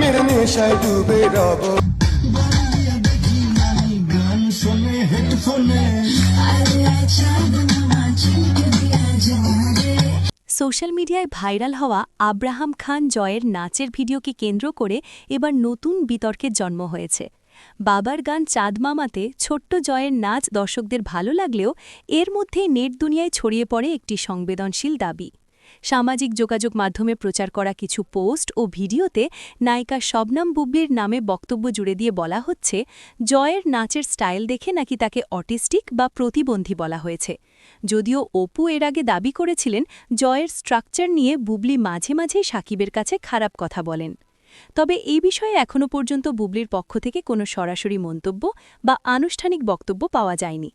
প্রেমের নেশায় ডুবে রব। গান শোনে হেডফোনে। সোশ্যাল মিডিয়ায় ভাইরাল হওয়া আব্রাহাম খান জয়ের নাচের ভিডিওকে কেন্দ্র করে এবার নতুন বিতর্কের জন্ম হয়েছে। বাবার গান চাঁদ মামাতে ছোট্ট জয়ের নাচ দর্শকদের ভালো লাগলেও এর মধ্যেই নেট দুনিয়ায় ছড়িয়ে পড়ে একটি সংবেদনশীল দাবি। সামাজিক যোগাযোগ মাধ্যমে প্রচার করা কিছু পোস্ট ও ভিডিওতে নায়িকা শবনম বুবলির নামে বক্তব্য জুড়ে দিয়ে বলা হচ্ছে, জয়ের নাচের স্টাইল দেখে নাকি তাকে অটিস্টিক বা প্রতিবন্ধী বলা হয়েছে। যদিও অপু এর আগে দাবি করেছিলেন, জয়ের স্ট্রাকচার নিয়ে বুবলি মাঝে মাঝেই সাকিবের কাছে খারাপ কথা বলেন। তবে এই বিষয়ে এখনও পর্যন্ত বুবলির পক্ষ থেকে কোনো সরাসরি মন্তব্য বা আনুষ্ঠানিক বক্তব্য পাওয়া যায়নি।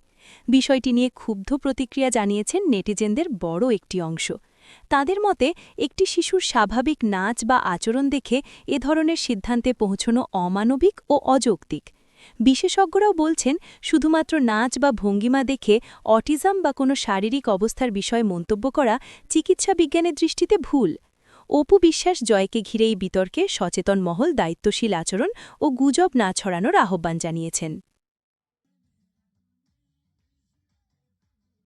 বিষয়টি নিয়ে ক্ষুব্ধ প্রতিক্রিয়া জানিয়েছেন নেটিজেনদের বড় একটি অংশ। তাদের মতে, একটি শিশুর স্বাভাবিক নাচ বা আচরণ দেখে এ ধরনের সিদ্ধান্তে পৌঁছানো অমানবিক ও অযৌক্তিক। বিশেষজ্ঞরাও বলছেন, শুধুমাত্র নাচ বা ভঙ্গিমা দেখে অটিজম বা কোনো শারীরিক অবস্থার বিষয়ে মন্তব্য করা চিকিৎসা বিজ্ঞানের দৃষ্টিতে ভুল। অপু বিশ্বাস জয়কে ঘিরে এই বিতর্কে সচেতন মহল দায়িত্বশীল আচরণ ও গুজব না ছড়ানোর আহ্বান জানিয়েছেন।